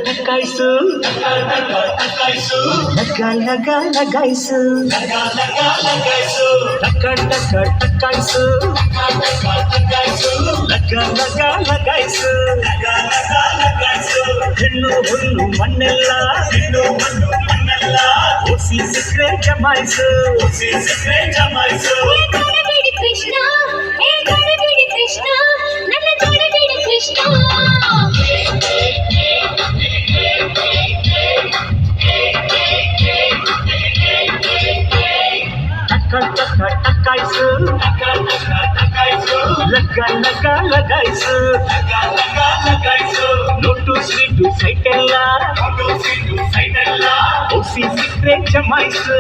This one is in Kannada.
ಟಕಾಯ್ಸು ಲಗ ಲಗಾಯ್ಸು ಟಕಾಯ್ಸು ಲಗ ಲಗಾಯ್ಸು ಹೆಣ್ಣು ಹುಲ್ಲು ಮಣ್ಣೆಲ್ಲ ಓಸಿ ಸಿಕ್ಕರೆ ಜಮಾಯ್ಸು ಕೃಷ್ಣ ಕೃಷ್ಣ ನನ್ನ ತೊಡಬೇಡಿ ಕೃಷ್ಣ ಟಕಾಯ್ಸು ಲಗ ಲಗಾಯ್ಸು ನೋಟು ಸ್ವೀಟು ಸೈಟೆಲ್ಲ ಓಸಿ ಸಿಕ್ಕರೆ ಜಮಾಯ್ಸು